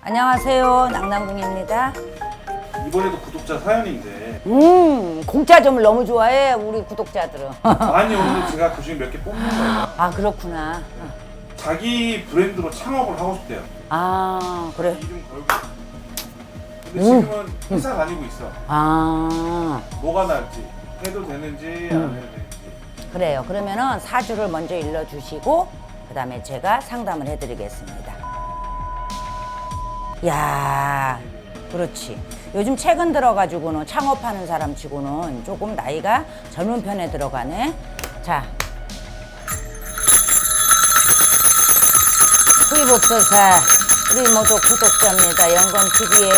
안녕하세요. 낭낭궁입니다. 이번에도 구독자 사연인데 공짜점을 너무 좋아해 우리 구독자들은. 아니 오늘 제가 그중에 몇 개 뽑는 거예요. 아 그렇구나. 자기 브랜드로 창업을 하고 싶대요. 아 그래. 이름 걸고. 근데 지금은 회사 다니고 있어. 아 뭐가 나을지 해도 되는지 안 해도 되는지. 그래요. 그러면은 사주를 먼저 일러주시고 그 다음에 제가 상담을 해드리겠습니다. 야 그렇지. 요즘 최근 들어가지고는 창업하는 사람 치고는 조금 나이가 젊은 편에 들어가네. 자, 후입없어서 우리 모두 구독자입니다. 영검TV의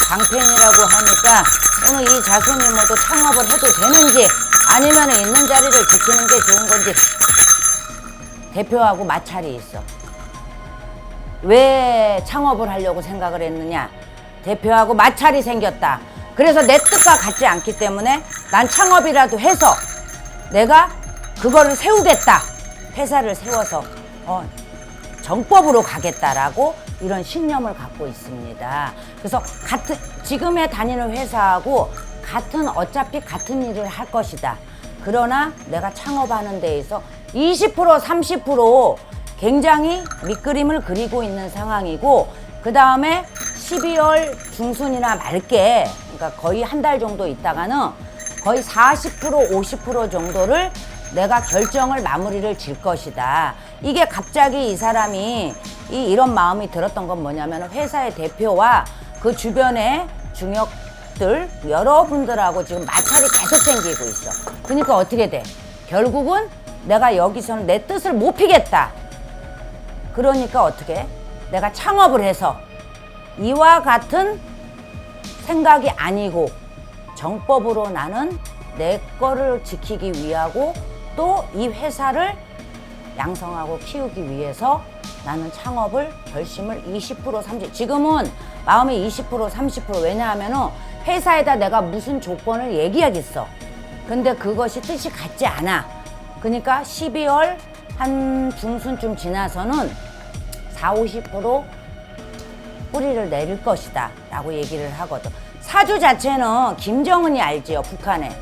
강팬이라고 하니까 오늘 이 자손이 모두 창업을 해도 되는지 아니면 있는 자리를 지키는 게 좋은 건지 대표하고 마찰이 있어. 왜 창업을 하려고 생각을 했느냐? 대표하고 마찰이 생겼다. 그래서 내 뜻과 같지 않기 때문에 난 창업이라도 해서 내가 그거를 세우겠다. 회사를 세워서 정법으로 가겠다라고 이런 신념을 갖고 있습니다. 그래서 지금에 다니는 회사하고 어차피 같은 일을 할 것이다. 그러나 내가 창업하는 데에서 20% 30% 굉장히 밑그림을 그리고 있는 상황이고 그 다음에 12월 중순이나 말게 그러니까 거의 한 달 정도 있다가는 거의 40% 50% 정도를 내가 결정을 마무리를 질 것이다. 이게 갑자기 이 사람이 이런 마음이 들었던 건 뭐냐면 회사의 대표와 그 주변의 중역들 여러분들하고 지금 마찰이 계속 생기고 있어. 그러니까 어떻게 돼? 결국은 내가 여기서는 내 뜻을 못 피겠다. 그러니까 어떻게? 내가 창업을 해서 이와 같은 생각이 아니고 정법으로 나는 내 거를 지키기 위하고 또 이 회사를 양성하고 키우기 위해서 나는 창업을 결심을 20% 30% 지금은 마음이 20% 30% 왜냐하면은 회사에다 내가 무슨 조건을 얘기하겠어. 근데 그것이 뜻이 같지 않아. 그러니까 12월 한 중순쯤 지나서는 40~50% 뿌리를 내릴 것이다 라고 얘기를 하거든. 사주 자체는 김정은이 알지요, 북한에.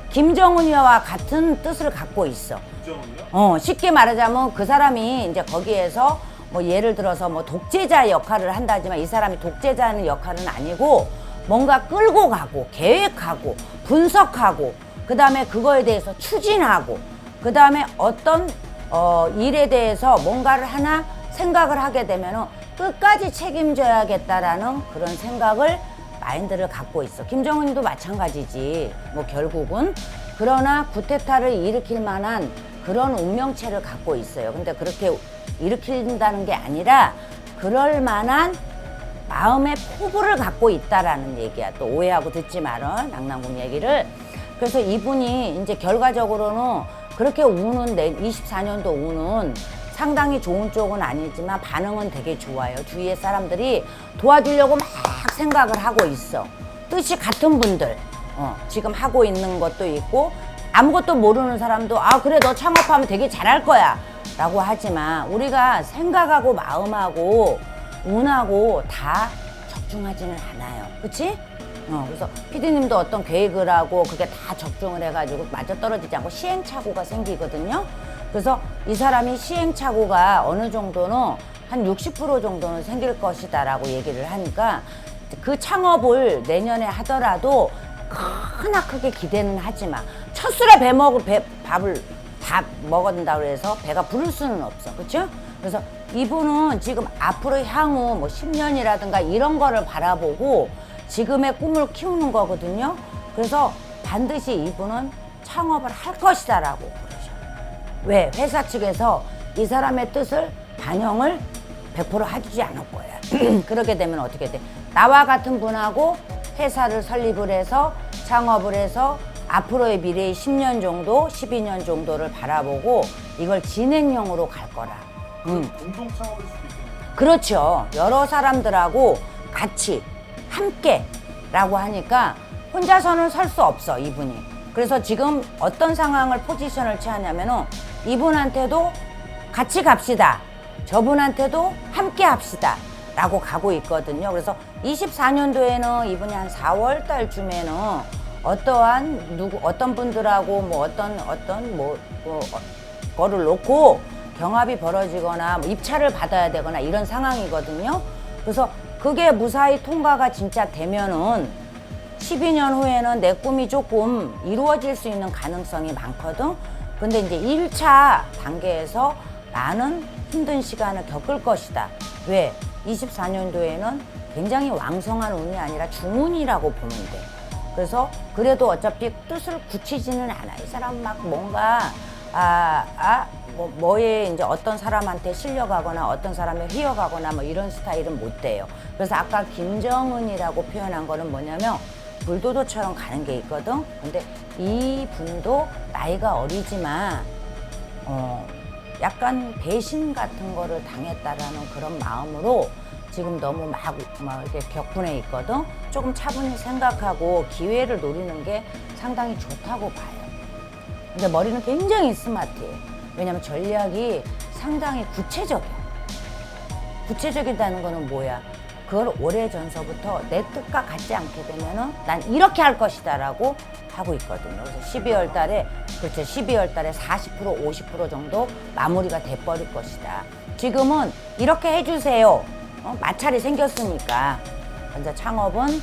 김정은이와 같은 뜻을 갖고 있어. 김정은이요? 쉽게 말하자면 그 사람이 이제 거기에서 뭐 예를 들어서 뭐 독재자 역할을 한다지만 이 사람이 독재자는 역할은 아니고 뭔가 끌고 가고 계획하고 분석하고 그 다음에 그거에 대해서 추진하고 그 다음에 어떤 일에 대해서 뭔가를 하나 생각을 하게 되면은 끝까지 책임져야겠다라는 그런 생각을 마인드를 갖고 있어. 김정은이도 마찬가지지. 뭐 결국은 그러나 쿠데타를 일으킬 만한 그런 운명체를 갖고 있어요. 근데 그렇게 일으킨다는 게 아니라 그럴 만한 마음의 포부를 갖고 있다라는 얘기야. 또 오해하고 듣지 말어. 낭낭궁 얘기를. 그래서 이분이 이제 결과적으로는 그렇게 우는 24년도 우는 상당히 좋은 쪽은 아니지만 반응은 되게 좋아요. 주위의 사람들이 도와주려고 막 생각을 하고 있어. 뜻이 같은 분들 지금 하고 있는 것도 있고 아무것도 모르는 사람도 아 그래 너 창업하면 되게 잘할 거야 라고 하지만 우리가 생각하고 마음하고 운하고 다 적중하지는 않아요. 그치? 그래서 피디님도 어떤 계획을 하고 그게 다 적중을 해가지고 맞아떨어지지 않고 시행착오가 생기거든요. 그래서 이 사람이 시행착오가 어느 정도는 한 60% 정도는 생길 것이다 라고 얘기를 하니까 그 창업을 내년에 하더라도 크게 기대는 하지 마. 첫 술에 밥을 다 먹었다고 해서 배가 부를 수는 없어. 그쵸? 그래서 이분은 지금 앞으로 향후 뭐 10년이라든가 이런 거를 바라보고 지금의 꿈을 키우는 거거든요. 그래서 반드시 이분은 창업을 할 것이다 라고 그러셔. 왜? 회사 측에서 이 사람의 뜻을 반영을 100% 해주지 않을 거야. 그렇게 되면 어떻게 돼? 나와 같은 분하고 회사를 설립을 해서 창업을 해서 앞으로의 미래의 10년 정도, 12년 정도를 바라보고 이걸 진행형으로 갈 거라. 공동 창업일 수도 있겠네요. 그렇죠. 여러 사람들하고 같이 함께 라고 하니까 혼자서는 설 수 없어 이분이. 그래서 지금 어떤 상황을 포지션을 취하냐면은 이분한테도 같이 갑시다. 저분한테도 함께 합시다. 라고 가고 있거든요. 그래서 24년도에는 이분이 한 4월 달쯤에는 어떤 분들하고 뭐 거를 놓고 경합이 벌어지거나 뭐 입찰을 받아야 되거나 이런 상황이거든요. 그래서 그게 무사히 통과가 진짜 되면은 12년 후에는 내 꿈이 조금 이루어질 수 있는 가능성이 많거든. 근데 이제 1차 단계에서 많은 힘든 시간을 겪을 것이다. 왜? 24년도에는 굉장히 왕성한 운이 아니라 중운이라고 보면 돼. 그래서 그래도 어차피 뜻을 굳히지는 않아. 이 사람 막 뭔가 뭐에 이제 어떤 사람한테 실려가거나 어떤 사람에 휘어가거나 뭐 이런 스타일은 못 돼요. 그래서 아까 김정은이라고 표현한 거는 뭐냐면 불도도처럼 가는 게 있거든. 근데 이 분도 나이가 어리지만 약간 배신 같은 거를 당했다라는 그런 마음으로 지금 너무 막 이렇게 격분해 있거든. 조금 차분히 생각하고 기회를 노리는 게 상당히 좋다고 봐요. 근데 머리는 굉장히 스마트해. 왜냐면 전략이 상당히 구체적이야. 구체적이다는 거는 뭐야? 그걸 오래전서부터 내 뜻과 같지 않게 되면은 난 이렇게 할 것이다 라고 하고 있거든요. 그래서 12월 달에, 그렇죠. 12월 달에 40%, 50% 정도 마무리가 돼버릴 것이다. 지금은 이렇게 해주세요. 마찰이 생겼으니까. 먼저 창업은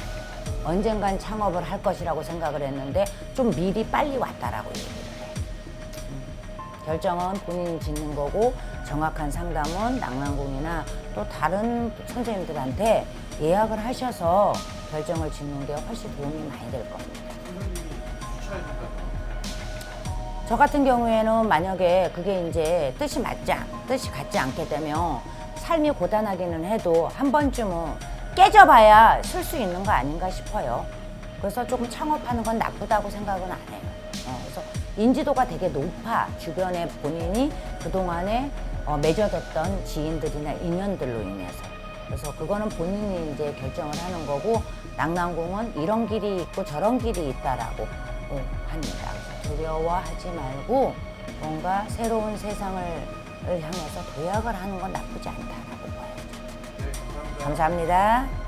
언젠간 창업을 할 것이라고 생각을 했는데 좀 미리 빨리 왔다라고 얘기를 해. 결정은 본인이 짓는 거고 정확한 상담은 낙랑궁이나 또 다른 선생님들한테 예약을 하셔서 결정을 짓는 게 훨씬 도움이 많이 될 겁니다. 저 같은 경우에는 만약에 그게 이제 뜻이 같지 않게 되면 삶이 고단하기는 해도 한 번쯤은 깨져봐야 쓸 수 있는 거 아닌가 싶어요. 그래서 조금 창업하는 건 나쁘다고 생각은 안 해요. 그래서 인지도가 되게 높아. 주변에 본인이 그동안에 맺어뒀던 지인들이나 인연들로 인해서. 그래서 그거는 본인이 이제 결정을 하는 거고, 낙랑궁은 이런 길이 있고 저런 길이 있다라고 합니다. 그래서 두려워하지 말고 뭔가 새로운 세상을 향해서 도약을 하는 건 나쁘지 않다라고 봐요. 네, 감사합니다. 감사합니다.